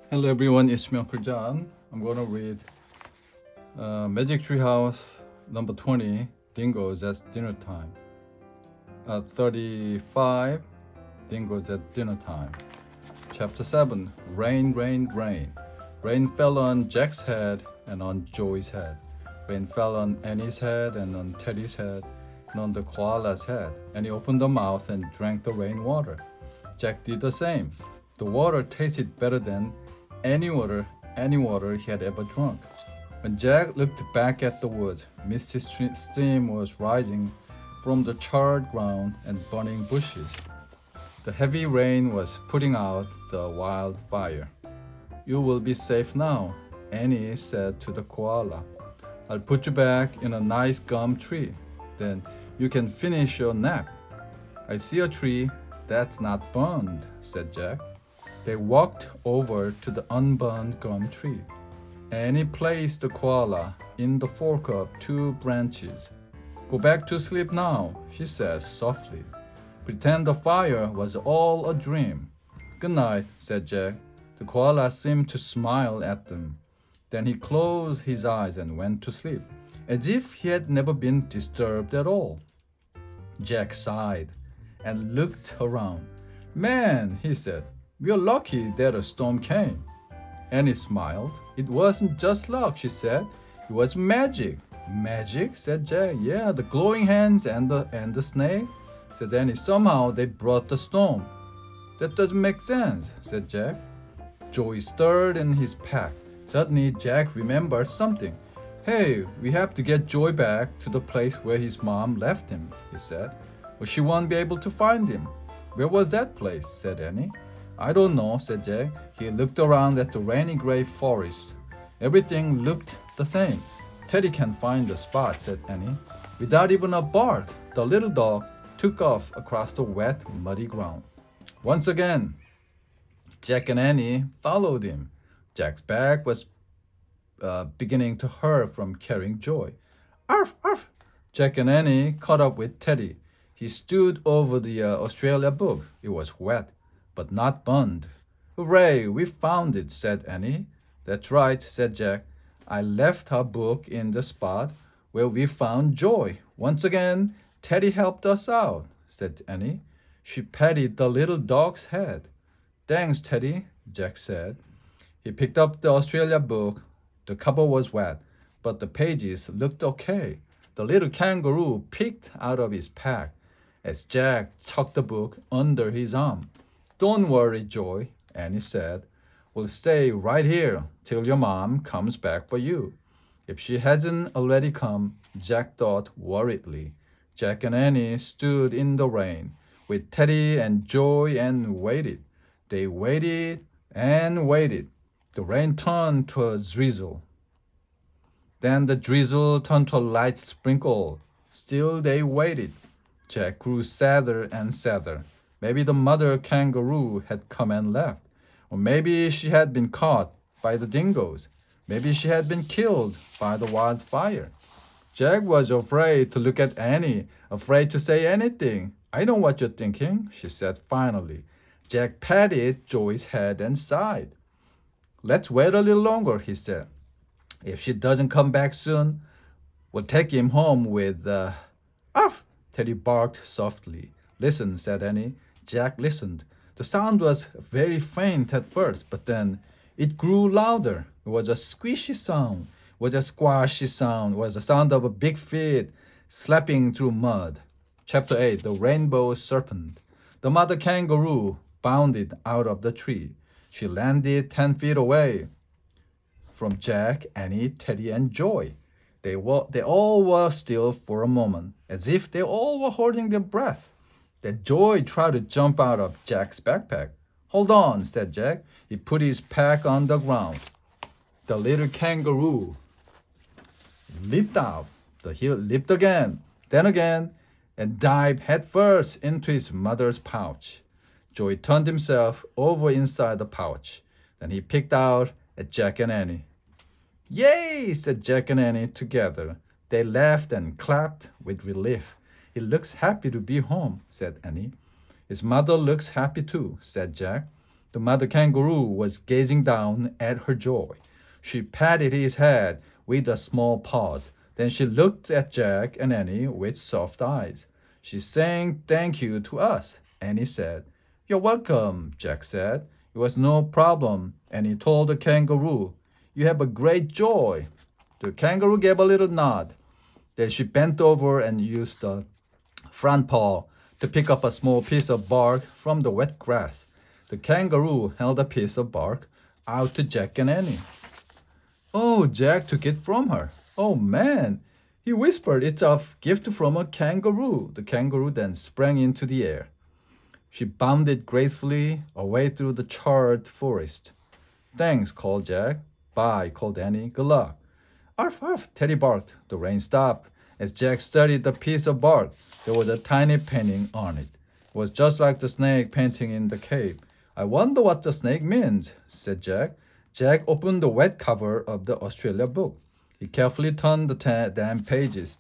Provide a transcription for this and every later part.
Hello everyone, it's me Uncle John. I'm gonna read Magic Tree House number 20, Dingoes at Dinner Time. 35, Dingoes at Dinner Time. Chapter 7, Rain, Rain, Rain. Rain fell on Jack's head and on Joey's head. Rain fell on Annie's head and on Teddy's head and on the koala's head. And he opened the mouth and drank the rainwater. Jack did the same. The water tasted better than any water he had ever drunk. When Jack looked back at the woods, misty steam was rising from the charred ground and burning bushes. The heavy rain was putting out the wildfire. You will be safe now, Annie said to the koala. I'll put you back in a nice gum tree. Then you can finish your nap. I see a tree that's not burned, said Jack. They walked over to the unburned gum tree. Annie placed the koala in the fork of two branches. Go back to sleep now, she said softly. Pretend the fire was all a dream. Good night, said Jack. The koala seemed to smile at them. Then he closed his eyes and went to sleep, as if he had never been disturbed at all. Jack sighed and looked around. Man, he said, we're lucky that a storm came. Annie smiled. It wasn't just luck, she said. It was magic. Magic? Said Jack. Yeah, the glowing hands and the snake, said Annie. Somehow they brought the storm. That doesn't make sense, said Jack. Joey stirred in his pack. Suddenly Jack remembered something. Hey, we have to get Joey back to the place where his mom left him, he said. But she won't be able to find him. Where was that place? Said Annie. I don't know, said Jack. He looked around at the rainy gray forest. Everything looked the same. Teddy can't find the spot, said Annie. Without even a bark, the little dog took off across the wet, muddy ground. Once again, Jack and Annie followed him. Jack's back was beginning to hurt from carrying Joy. Arf, arf! Jack and Annie caught up with Teddy. He stood over the Australia book. It was wet, but not burned. Hooray, we found it, said Annie. That's right, said Jack. I left her book in the spot where we found Joy. Once again, Teddy helped us out, said Annie. She patted the little dog's head. Thanks, Teddy, Jack said. He picked up the Australia book. The cover was wet, but the pages looked okay. The little kangaroo peeked out of his pack as Jack tucked the book under his arm. Don't worry, Joy, Annie said. We'll stay right here till your mom comes back for you. If she hasn't already come, Jack thought worriedly. Jack and Annie stood in the rain with Teddy and Joy and waited. They waited and waited. The rain turned to a drizzle. Then the drizzle turned to a light sprinkle. Still they waited. Jack grew sadder and sadder. Maybe the mother kangaroo had come and left. Or maybe she had been caught by the dingoes. Maybe she had been killed by the wildfire. Jack was afraid to look at Annie, afraid to say anything. I know what you're thinking, she said finally. Jack patted Joey's head and sighed. Let's wait a little longer, he said. If she doesn't come back soon, we'll take him home with Arf! Teddy barked softly. Listen, said Annie. Jack listened. The sound was very faint at first, but then it grew louder. It was a squishy sound. It was a squashy sound. It was the sound of a big feet slapping through mud. Chapter 8, The Rainbow Serpent. The mother kangaroo bounded out of the tree. She landed 10 feet away from Jack, Annie, Teddy, and Joy. They all were still for a moment, as if they all were holding their breath. Then Joy tried to jump out of Jack's backpack. Hold on, said Jack. He put his pack on the ground. The little kangaroo leaped out. He leaped again, then again, and dived headfirst into his mother's pouch. Joy turned himself over inside the pouch. Then he peeked out at Jack and Annie. Yay, said Jack and Annie together. They laughed and clapped with relief. He looks happy to be home, said Annie. His mother looks happy too, said Jack. The mother kangaroo was gazing down at her joy. She patted his head with a small paws. Then she looked at Jack and Annie with soft eyes. She sang thank you to us. Annie said, "You're welcome," Jack said. "It was no problem." Annie told the kangaroo, "You have a great joy." The kangaroo gave a little nod. Then she bent over and used the front paw to pick up a small piece of bark from the wet grass. The kangaroo held a piece of bark out to Jack and Annie. Oh, Jack took it from her. "Oh, man," he whispered, "it's a gift from a kangaroo." The kangaroo then sprang into the air. She bounded gracefully away through the charred forest. "Thanks," called Jack. "Bye," called Annie. "Good luck." "Arf, arf," Teddy barked. The rain stopped. As Jack studied the piece of bark, there was a tiny painting on it. It was just like the snake painting in the cave. "I wonder what the snake means," said Jack. Jack opened the wet cover of the Australia book. He carefully turned the damp pages,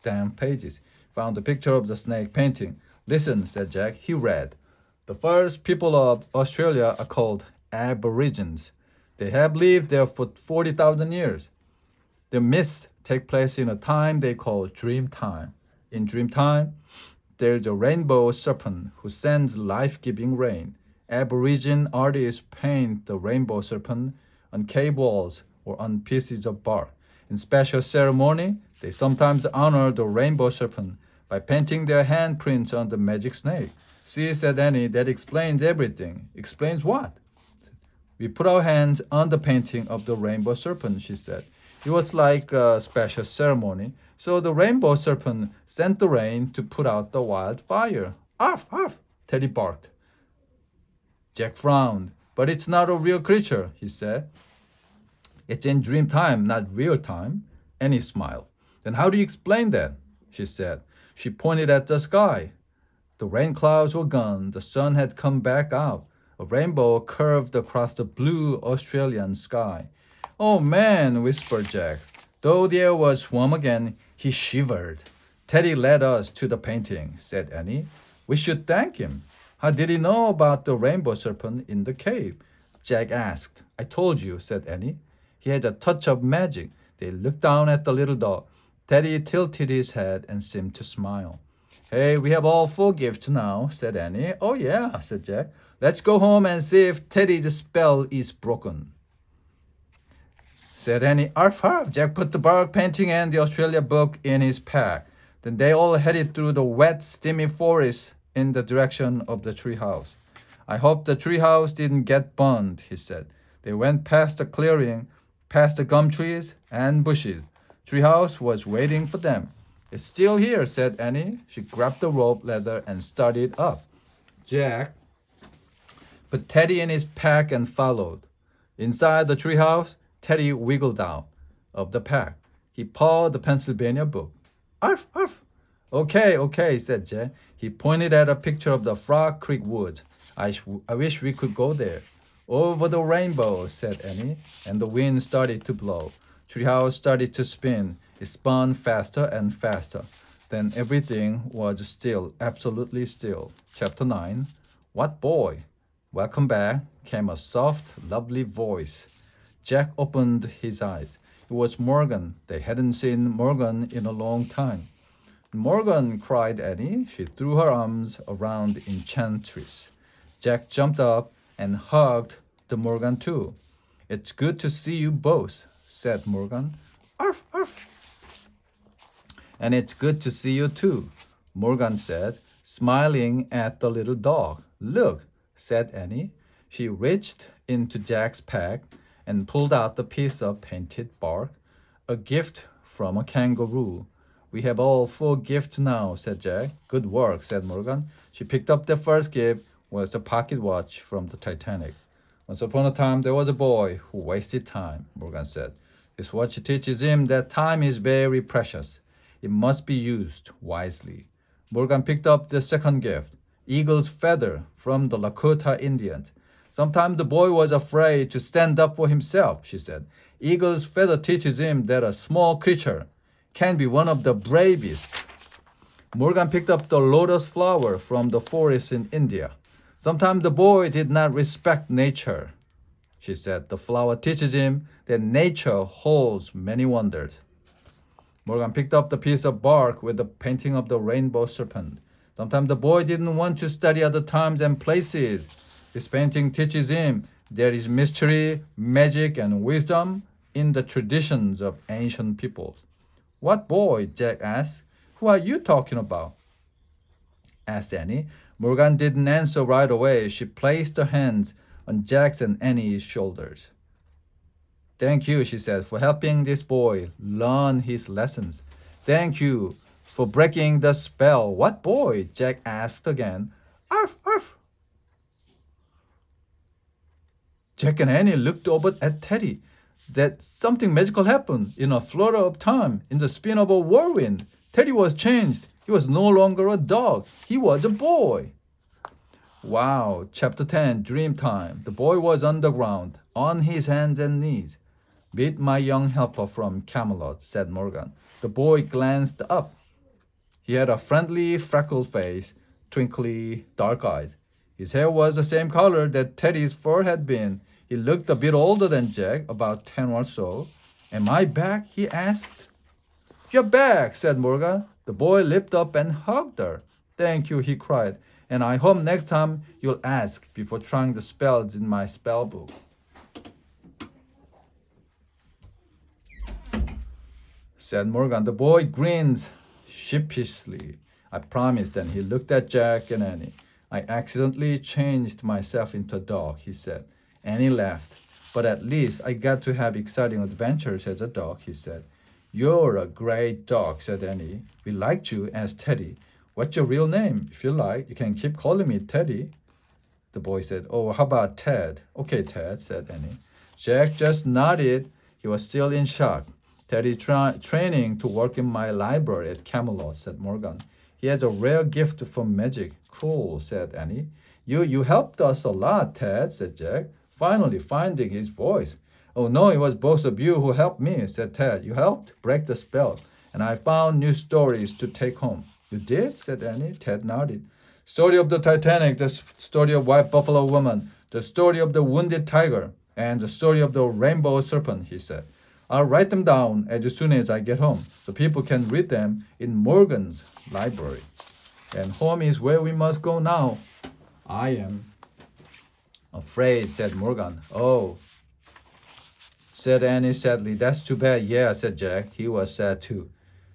found the picture of the snake painting. "Listen," said Jack. He read, "The first people of Australia are called Aborigines. They have lived there for 40,000 years. The myths take place in a time they call Dreamtime. In Dreamtime, there's a rainbow serpent who sends life-giving rain. Aborigine artists paint the rainbow serpent on cave walls or on pieces of bark. In special ceremony, they sometimes honor the rainbow serpent by painting their handprints on the magic snake." "See," said Annie, "that explains everything." "Explains what?" "We put our hands on the painting of the rainbow serpent," she said. "It was like a special ceremony. So the rainbow serpent sent the rain to put out the wildfire." "Arf, arf," Teddy barked. Jack frowned. "But it's not a real creature," he said. "It's in dream time, not real time." Annie smiled. "Then how do you explain that?" she said. She pointed at the sky. The rain clouds were gone. The sun had come back out. A rainbow curved across the blue Australian sky. "Oh, man," whispered Jack. Though the air was warm again, he shivered. "Teddy led us to the painting," said Annie. "We should thank him." "How did he know about the rainbow serpent in the cave?" Jack asked. "I told you," said Annie. "He had a touch of magic." They looked down at the little dog. Teddy tilted his head and seemed to smile. "Hey, we have all 4 gifts now," said Annie. "Oh, yeah," said Jack. "Let's go home and see if Teddy's spell is broken," said Annie. "Arf, arf." Jack put the bark painting and the Australia book in his pack. Then they all headed through the wet, steamy forest in the direction of the treehouse. "I hope the treehouse didn't get burned," he said. They went past the clearing, past the gum trees and bushes. Treehouse was waiting for them. "It's still here," said Annie. She grabbed the rope ladder and started up. Jack put Teddy in his pack and followed. Inside the treehouse, Teddy wiggled out of the pack. He pawed the Pennsylvania book. "Arf, arf." Okay, said Jack. He pointed at a picture of the Frog Creek woods. I wish we could go there." "Over the rainbow," said Annie, and the wind started to blow. Treehouse started to spin. It spun faster and faster. Then everything was still, absolutely still. Chapter 9. "What boy?" "Welcome back," came a soft, lovely voice. Jack opened his eyes. It was Morgan. They hadn't seen Morgan in a long time. "Morgan," cried Annie. She threw her arms around Enchantress. Jack jumped up and hugged the Morgan too. "It's good to see you both," said Morgan. "Arf, arf." "And it's good to see you too," Morgan said, smiling at the little dog. "Look," said Annie. She reached into Jack's pack and pulled out the piece of painted bark, a gift from a kangaroo. "We have all 4 gifts now," said Jack. "Good work," said Morgan. She picked up the first gift, was the pocket watch from the Titanic. "Once upon a time, there was a boy who wasted time," Morgan said. "This watch teaches him that time is very precious. It must be used wisely." Morgan picked up the second gift, eagle's feather from the Lakota Indians. "Sometimes the boy was afraid to stand up for himself," she said. "Eagle's feather teaches him that a small creature can be one of the bravest." Morgan picked up the lotus flower from the forest in India. Sometimes the boy did not respect nature. She said, the flower teaches him that nature holds many wonders. Morgan picked up the piece of bark with the painting of the rainbow serpent. Sometimes the boy didn't want to study other times and places. This painting teaches him there is mystery, magic, and wisdom in the traditions of ancient peoples. What boy? Jack asked. Who are you talking about? Asked Annie. Morgan didn't answer right away. She placed her hands on Jack's and Annie's shoulders. Thank you, she said, for helping this boy learn his lessons. Thank you for breaking the spell. What boy? Jack asked again. Arf, arf. Jack and Annie looked over at Teddy. That something magical happened in a flutter of time, in the spin of a whirlwind. Teddy was changed. He was no longer a dog. He was a boy. Wow, Chapter 10, Dream Time. The boy was on the ground, on his hands and knees. Meet my young helper from Camelot, said Morgan. The boy glanced up. He had a friendly, freckled face, twinkly, dark eyes. His hair was the same color that Teddy's fur had been. He looked a bit older than Jack, about 10 or so. Am I back? He asked. You're back, said Morgan. The boy leaped up and hugged her. Thank you, he cried. And I hope next time you'll ask before trying the spells in my spell book. Said Morgan. The boy grinned sheepishly. I promised, and he looked at Jack and Annie. I accidentally changed myself into a dog, he said. Annie laughed. But at least I got to have exciting adventures as a dog, he said. You're a great dog, said Annie. We liked you as Teddy. What's your real name? If you like, you can keep calling me Teddy. The boy said, oh, how about Ted? Okay, Ted, said Annie. Jack just nodded. He was still in shock. Teddy training to work in my library at Camelot, said Morgan. He has a rare gift for magic. Cool, said Annie. You helped us a lot, Ted, said Jack, finally finding his voice. Oh, no, it was both of you who helped me, said Ted. You helped break the spell, and I found new stories to take home. You did, said Annie. Ted nodded. Story of the Titanic, the story of White Buffalo Woman, the story of the wounded tiger, and the story of the rainbow serpent, he said. I'll write them down as soon as I get home so people can read them in Morgan's library. And home is where we must go now. I am afraid, said Morgan. Oh, said Annie sadly. That's too bad. Yeah, said Jack. He was sad too.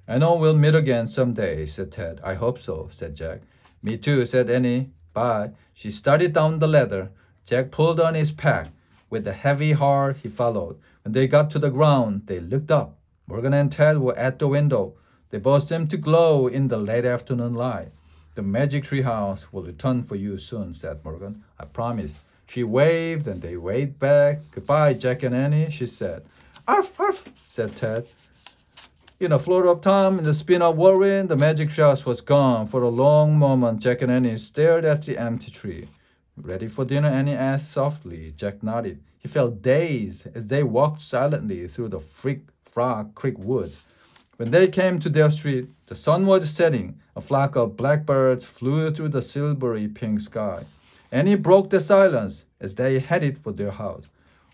I know we'll meet again someday, said Ted. I hope so, said Jack. Me too, said Annie. Bye. She started down the ladder. Jack pulled on his pack. With a heavy heart, he followed. When they got to the ground, they looked up. Morgan and Ted were at the window. They both seemed to glow in the late afternoon light. The magic tree house will return for you soon, said Morgan. I promise. She waved and they waved back. Goodbye, Jack and Annie, she said. Arf, arf, said Ted. In a flutter of time, in the spin of whirlwind, the magic tree house was gone. For a long moment, Jack and Annie stared at the empty tree. Ready for dinner? Annie asked softly. Jack nodded. He felt dazed as they walked silently through the Frog Creek woods. When they came to their street, the sun was setting. A flock of blackbirds flew through the silvery pink sky. Annie broke the silence as they headed for their house.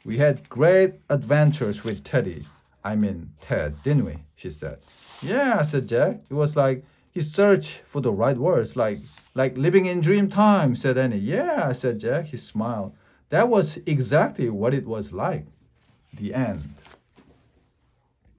We had great adventures with Ted, didn't we? She said. Yeah, said Jack. It was like he searched for the right words, like living in dream time, said Annie. Yeah, said Jack. He smiled. That was exactly what it was like. The end.